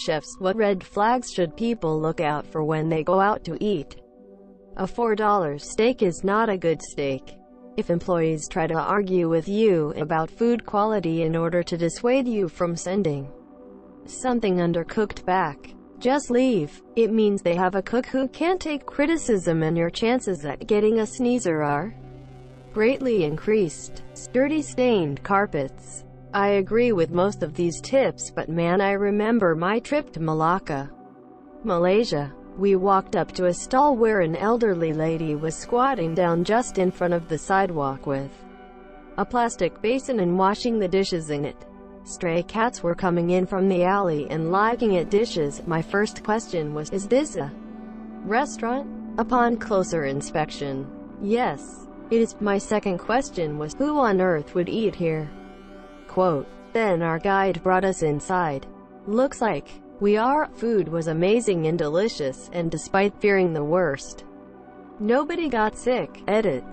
chefs, what red flags should people look out for when they go out to eat? A $4 steak is not a good steak. If employees try to argue with you about food quality in order to dissuade you from sending something undercooked back, just leave. It means they have a cook who can't take criticism, and your chances at getting a sneezer are greatly increased. Dirty stained carpets. I agree with most of these tips, but man, I remember my trip to Malacca, Malaysia. We walked up to a stall where an elderly lady was squatting down just in front of the sidewalk with a plastic basin and washing the dishes in it. Stray cats were coming in from the alley and liking at dishes. My first question was, is this a restaurant? Upon closer inspection, yes, it is. My second question was, who on earth would eat here? Quote. Then our guide brought us inside. Looks like food was amazing and delicious, and despite fearing the worst, nobody got sick. Edit.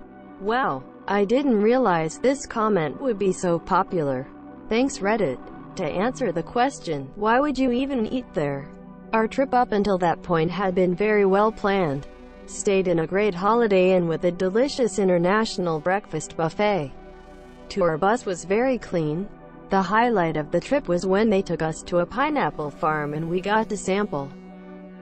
Wow, I didn't realize this comment would be so popular. Thanks Reddit. To answer the question, why would you even eat there? Our trip up until that point had been very well planned. Stayed in a great Holiday Inn with a delicious international breakfast buffet. Tour bus was very clean. The highlight of the trip was when they took us to a pineapple farm and we got to sample.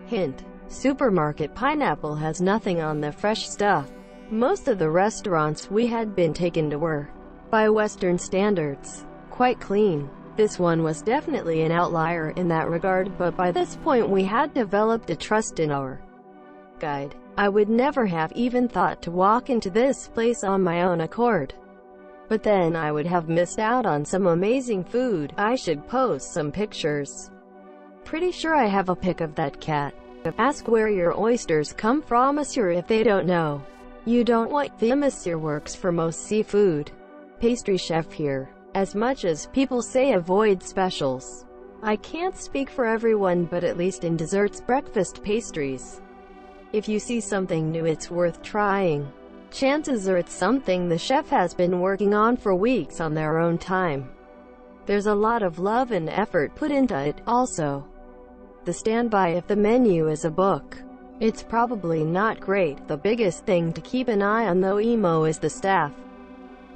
Hint: supermarket pineapple has nothing on the fresh stuff. Most of the restaurants we had been taken to were, by Western standards, quite clean. This one was definitely an outlier in that regard, but by this point we had developed a trust in our guide. I would never have even thought to walk into this place on my own accord. But then I would have missed out on some amazing food. I should post some pictures. Pretty sure I have a pic of that cat. Ask where your oysters come from, monsieur, if they don't know. You don't want the monsieur works for most seafood. Pastry chef here. As much as people say avoid specials, I can't speak for everyone, but at least in desserts, breakfast pastries, if you see something new it's worth trying. Chances are it's something the chef has been working on for weeks on their own time. There's a lot of love and effort put into it. Also, the standby if the menu is a book. It's probably not great. The biggest thing to keep an eye on though, emo, is the staff.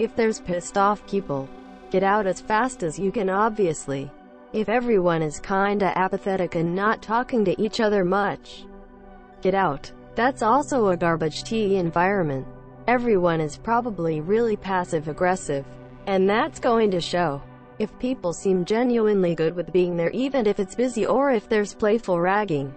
If there's pissed off people, get out as fast as you can obviously. If everyone is kinda apathetic and not talking to each other much, get out. That's also a garbage tea environment. Everyone is probably really passive-aggressive, and that's going to show. If people seem genuinely good with being there, even if it's busy or if there's playful ragging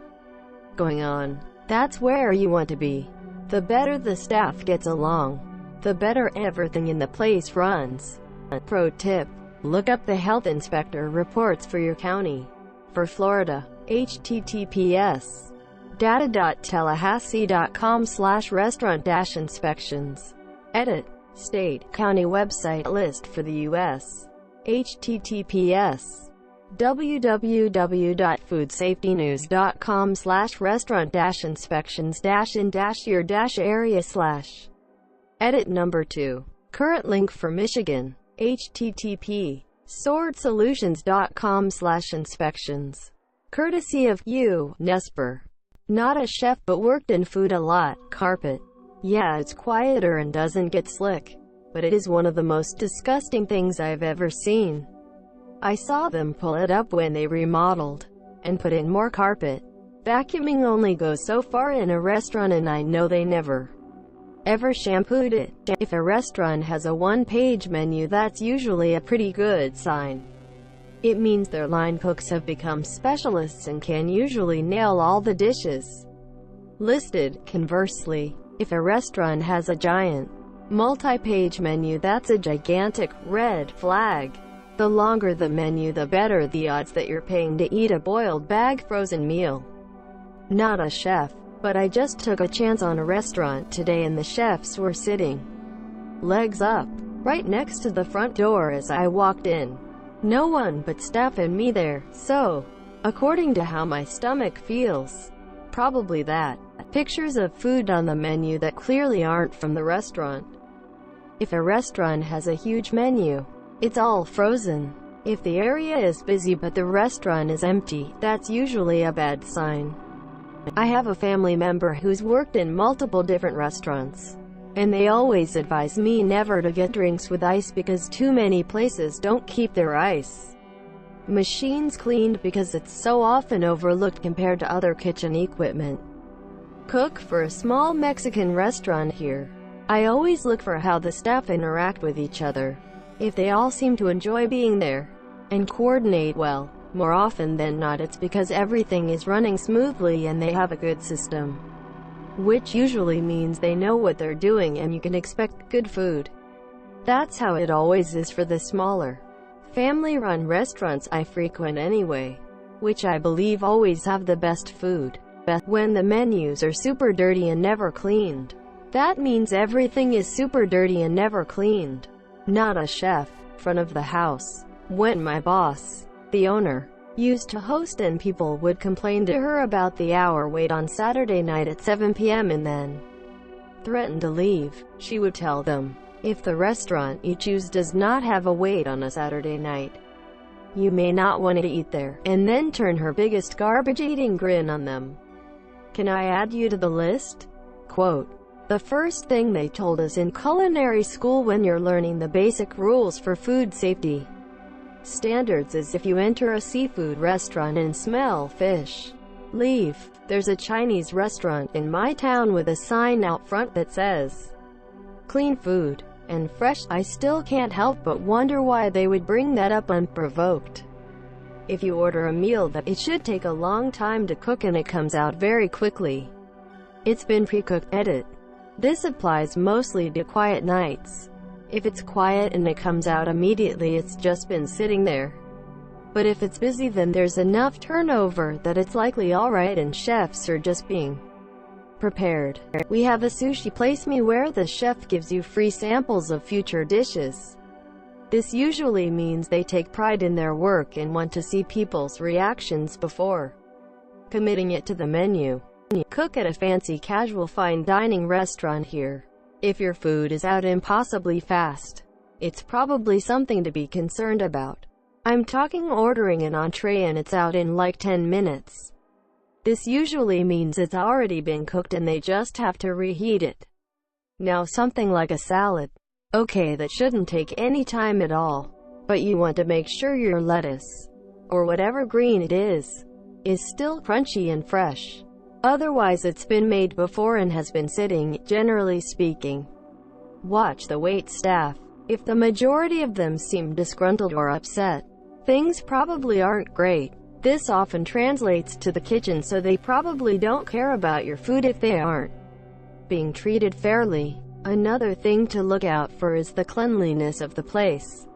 going on, that's where you want to be. The better the staff gets along, the better everything in the place runs. Pro tip: look up the health inspector reports for your county. For Florida, https data.tallahassee.com/restaurant-inspections. Edit. State, county website list for the U.S. https www.foodsaftynewscom/restaurant-inspections-in-your-area/. Edit number 2. Current link for Michigan. http swordsolutions.com/inspections. Courtesy of U. Nesper. Not a chef, but worked in food a lot. Carpet. Yeah, it's quieter and doesn't get slick, but it is one of the most disgusting things I've ever seen. I saw them pull it up when they remodeled and put in more carpet. Vacuuming only goes so far in a restaurant, and I know they never ever shampooed it. If a restaurant has a one-page menu, that's usually a pretty good sign. It means their line cooks have become specialists and can usually nail all the dishes listed. Conversely, if a restaurant has a giant, multi-page menu, that's a gigantic red flag. The longer the menu, the better the odds that you're paying to eat a boiled bag frozen meal. Not a chef, but I just took a chance on a restaurant today and the chefs were sitting legs up right next to the front door as I walked in. No one but staff and me there, so, according to how my stomach feels, probably that. Pictures of food on the menu that clearly aren't from the restaurant. If a restaurant has a huge menu, it's all frozen. If the area is busy but the restaurant is empty, that's usually a bad sign. I have a family member who's worked in multiple different restaurants, and they always advise me never to get drinks with ice because too many places don't keep their ice machines cleaned because it's so often overlooked compared to other kitchen equipment. Cook for a small Mexican restaurant here. I always look for how the staff interact with each other. If they all seem to enjoy being there and coordinate well, more often than not it's because everything is running smoothly and they have a good system, which usually means they know what they're doing and you can expect good food. That's how it always is for the smaller, family-run restaurants I frequent anyway, which I believe always have the best food. When the menus are super dirty and never cleaned, that means everything is super dirty and never cleaned. Not a chef, front of the house. When my boss, the owner, used to host and people would complain to her about the hour wait on Saturday night at 7 p.m. and then threaten to leave, she would tell them, if the restaurant you choose does not have a wait on a Saturday night, you may not want to eat there, and then turn her biggest garbage-eating grin on them. Can I add you to the list? Quote, the first thing they told us in culinary school when you're learning the basic rules for food safety standards is if you enter a seafood restaurant and smell fish, leave. There's a Chinese restaurant in my town with a sign out front that says, clean food and fresh. I still can't help but wonder why they would bring that up unprovoked. If you order a meal that it should take a long time to cook and it comes out very quickly, it's been pre-cooked. Edit. This applies mostly to quiet nights. If it's quiet and it comes out immediately, it's just been sitting there. But if it's busy, then there's enough turnover that it's likely alright and chefs are just being prepared. We have a sushi place where the chef gives you free samples of future dishes. This usually means they take pride in their work and want to see people's reactions before committing it to the menu. Cook at a fancy casual fine dining restaurant here. If your food is out impossibly fast, it's probably something to be concerned about. I'm talking ordering an entree and it's out in like 10 minutes. This usually means it's already been cooked and they just have to reheat it. Now something like a salad, okay, that shouldn't take any time at all, but you want to make sure your lettuce, or whatever green it is still crunchy and fresh. Otherwise it's been made before and has been sitting, generally speaking. Watch the wait staff. If the majority of them seem disgruntled or upset, things probably aren't great. This often translates to the kitchen, so they probably don't care about your food if they aren't being treated fairly. Another thing to look out for is the cleanliness of the place.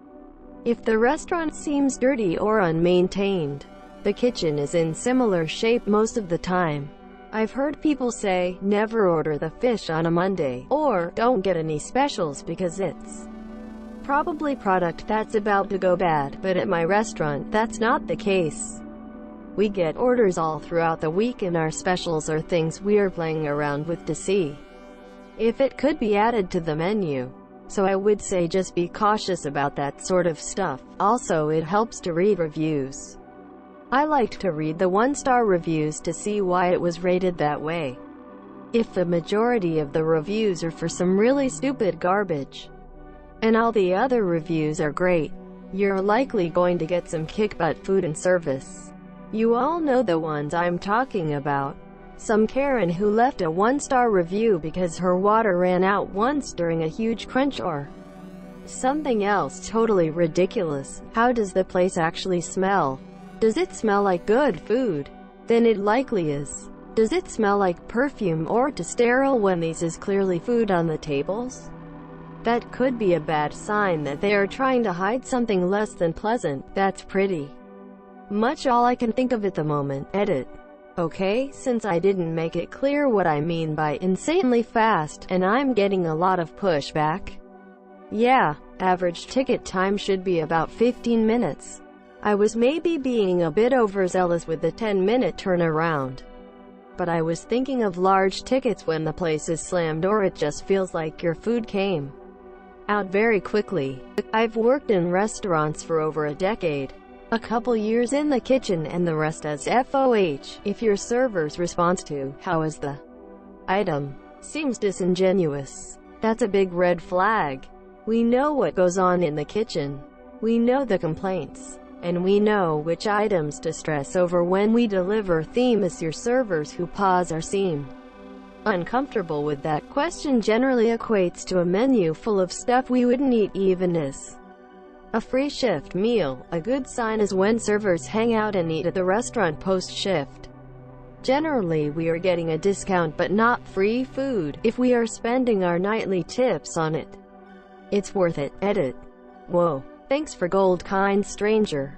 If the restaurant seems dirty or unmaintained, the kitchen is in similar shape most of the time. I've heard people say, never order the fish on a Monday, or don't get any specials because it's probably product that's about to go bad, but at my restaurant, that's not the case. We get orders all throughout the week and our specials are things we are playing around with to see if it could be added to the menu. So I would say just be cautious about that sort of stuff. Also, it helps to read reviews. I like to read the one-star reviews to see why it was rated that way. If the majority of the reviews are for some really stupid garbage, and all the other reviews are great, you're likely going to get some kick-butt food and service. You all know the ones I'm talking about. Some Karen who left a one-star review because her water ran out once during a huge crunch, or something else totally ridiculous. How does the place actually smell? Does it smell like good food? Then it likely is. Does it smell like perfume or too sterile when these is clearly food on the tables? That could be a bad sign that they are trying to hide something less than pleasant. That's pretty much all I can think of at the moment. Edit. Okay, since I didn't make it clear what I mean by insanely fast, and I'm getting a lot of pushback. Yeah, average ticket time should be about 15 minutes. I was maybe being a bit overzealous with the 10-minute turnaround. But I was thinking of large tickets when the place is slammed or it just feels like your food came out very quickly. I've worked in restaurants for over a decade. A couple years in the kitchen and the rest as FOH. If your server's response to, "How is the item?" seems disingenuous, that's a big red flag. We know what goes on in the kitchen. We know the complaints. And we know which items to stress over when we deliver. Theme is your servers who pause or seem uncomfortable with that question generally equates to a menu full of stuff we wouldn't eat even as a free shift meal. A good sign is when servers hang out and eat at the restaurant post-shift. Generally we are getting a discount but not free food. If we are spending our nightly tips on it, it's worth it. Edit. Whoa. Thanks for gold, kind stranger.